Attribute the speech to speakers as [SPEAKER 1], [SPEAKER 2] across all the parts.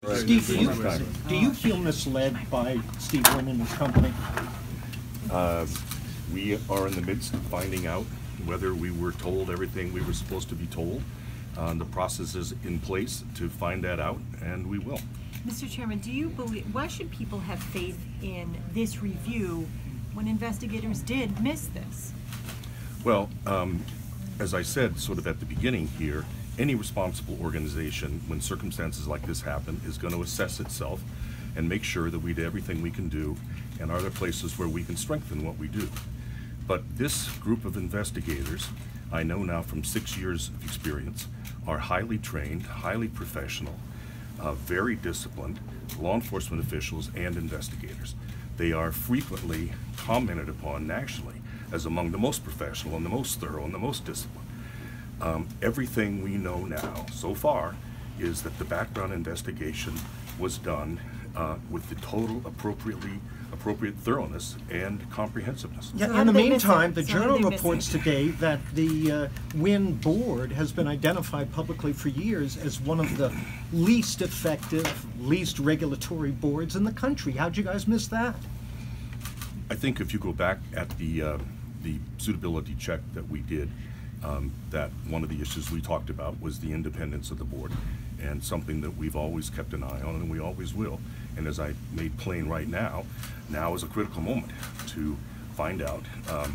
[SPEAKER 1] Steve, do you feel misled by Steve Wynn and his company?
[SPEAKER 2] We are in the midst of finding out whether we were told everything we were supposed to be told. The process is in place to find that out, and we will.
[SPEAKER 3] Mr. Chairman, do you believe, why should people have faith in this review when investigators did miss this?
[SPEAKER 2] Well, as I said sort of at the beginning here, any responsible organization, when circumstances like this happen, is going to assess itself and make sure that we do everything we can do, and are there places where we can strengthen what we do. But this group of investigators, I know now from 6 years of experience, are highly trained, highly professional, very disciplined law enforcement officials and investigators. They are frequently commented upon nationally as among the most professional and the most thorough and the most disciplined. Everything we know now so far is that the background investigation was done with the total appropriate thoroughness and comprehensiveness.
[SPEAKER 1] Yeah, in the meantime, the Journal reports today that the Wynn board has been identified publicly for years as one of the least effective, least regulatory boards in the country. How'd you guys miss that?
[SPEAKER 2] I think if you go back at the suitability check that we did, that one of the issues we talked about was the independence of the board, and something that we've always kept an eye on, and we always will. And as I made plain right now is a critical moment to find out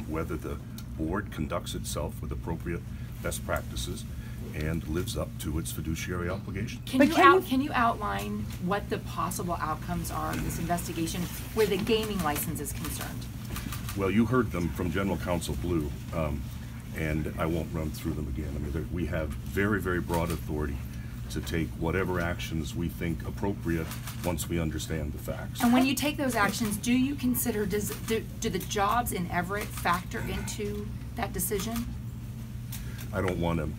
[SPEAKER 2] whether the board conducts itself with appropriate best practices and lives up to its fiduciary obligation.
[SPEAKER 4] Can you outline what the possible outcomes are of this investigation where the gaming license is concerned?
[SPEAKER 2] Well, you heard them from General Counsel Blue, and I won't run through them again. I mean, we have very, very broad authority to take whatever actions we think appropriate once we understand the facts.
[SPEAKER 4] And when you take those actions, do you consider, do the jobs in Everett factor into that decision?
[SPEAKER 2] I don't want to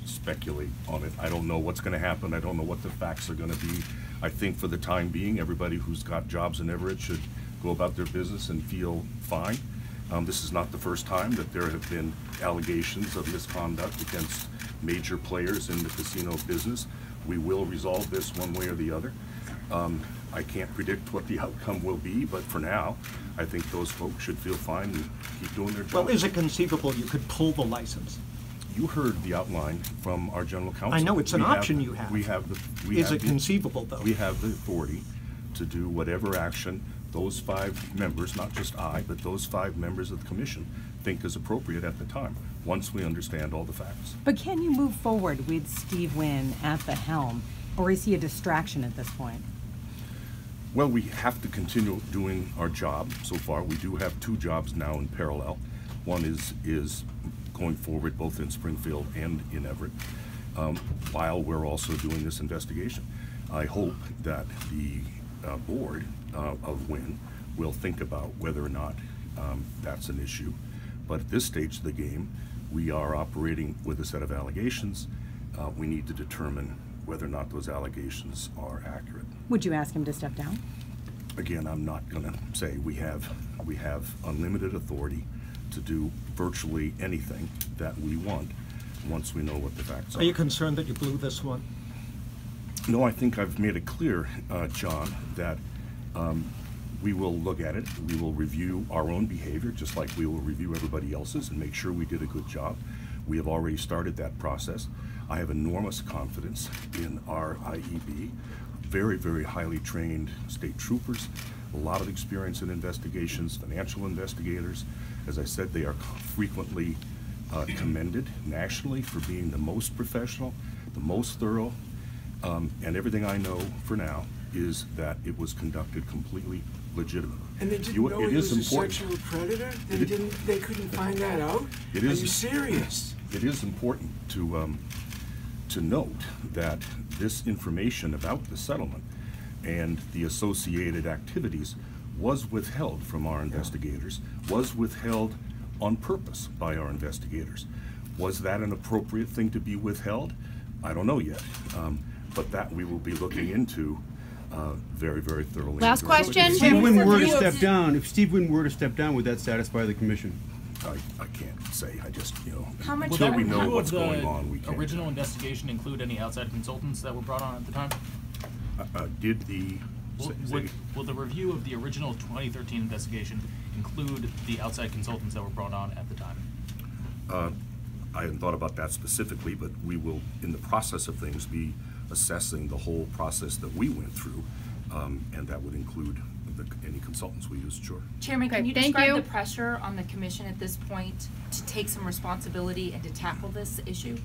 [SPEAKER 2] speculate on it. I don't know what's going to happen. I don't know what the facts are going to be. I think for the time being, everybody who's got jobs in Everett should go about their business and feel fine. This is not the first time that there have been allegations of misconduct against major players in the casino business. We will resolve this one way or the other. I can't predict what the outcome will be, but for now, I think those folks should feel fine and keep doing their job.
[SPEAKER 1] Well, is it conceivable you could pull the license?
[SPEAKER 2] You heard the outline from our general counsel.
[SPEAKER 1] I know it's an option you have. Is it conceivable, though?
[SPEAKER 2] We have the authority to do whatever action those 5 members, not just I, but those 5 members of the commission think is appropriate at the time, once we understand all the facts.
[SPEAKER 5] But can you move forward with Steve Wynn at the helm, or is he a distraction at this point?
[SPEAKER 2] Well, we have to continue doing our job. So far, we do have 2 jobs now in parallel. One is going forward both in Springfield and in Everett, while we're also doing this investigation. I hope that the board of Wynn will think about whether or not that's an issue. But at this stage of the game, we are operating with a set of allegations. We need to determine whether or not those allegations are accurate.
[SPEAKER 5] Would you ask him to step down?
[SPEAKER 2] Again, I'm not going to say. We have unlimited authority to do virtually anything that we want once we know what the facts are.
[SPEAKER 1] Are you concerned that you blew this one?
[SPEAKER 2] No, I think I've made it clear, John, that we will look at it. We will review our own behavior, just like we will review everybody else's, and make sure we did a good job. We have already started that process. I have enormous confidence in our IEB, very, very highly trained state troopers, a lot of experience in investigations, financial investigators. As I said, they are frequently commended nationally for being the most professional, the most thorough, and everything I know for now is that it was conducted completely legitimately.
[SPEAKER 6] And they didn't know he was a sexual predator? They couldn't find that out? Are you serious?
[SPEAKER 2] It is important to note that this information about the settlement and the associated activities was withheld from our investigators, was withheld on purpose by our investigators. Was that an appropriate thing to be withheld? I don't know yet, but that we will be looking into very, very thoroughly.
[SPEAKER 7] Last question.
[SPEAKER 8] If Steve Wynn were to step down, would that satisfy the commission?
[SPEAKER 2] I can't say. I just,
[SPEAKER 4] How much
[SPEAKER 2] until we know what's going on, we can't.
[SPEAKER 9] Original investigation include any outside consultants that were brought on at the time?
[SPEAKER 2] Did the...
[SPEAKER 7] Will the review of the original 2013 investigation include the outside consultants that were brought on at the time?
[SPEAKER 2] I hadn't thought about that specifically, but we will, in the process of things, be assessing the whole process that we went through, and that would include any consultants we used, sure.
[SPEAKER 4] Chairman, can you
[SPEAKER 9] thank
[SPEAKER 4] describe
[SPEAKER 9] you.
[SPEAKER 4] the pressure on the commission at this point to take some responsibility and to tackle this issue?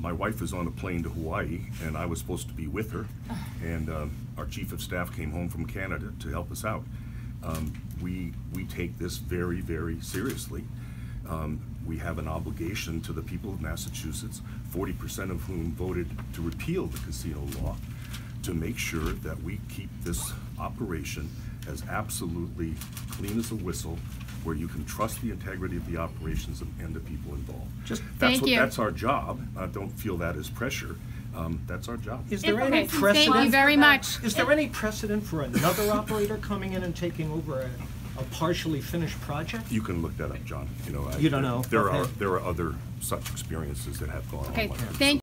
[SPEAKER 2] My wife is on a plane to Hawaii, and I was supposed to be with her, and our chief of staff came home from Canada to help us out. We take this very, very seriously. We have an obligation to the people of Massachusetts, 40% of whom voted to repeal the casino law, to make sure that we keep this operation as absolutely clean as a whistle, where you can trust the integrity of the operations and the people involved. That's our job. Don't feel that as pressure. That's our job.
[SPEAKER 1] Is there any
[SPEAKER 9] Thank
[SPEAKER 1] precedent?
[SPEAKER 9] you very much.
[SPEAKER 1] Is there any precedent for another operator coming in and taking over a partially finished project?
[SPEAKER 2] You can look that up, John.
[SPEAKER 1] You don't know?
[SPEAKER 2] There
[SPEAKER 1] Okay.
[SPEAKER 2] are other such experiences that have gone on.
[SPEAKER 9] Okay,
[SPEAKER 2] like this.
[SPEAKER 9] thank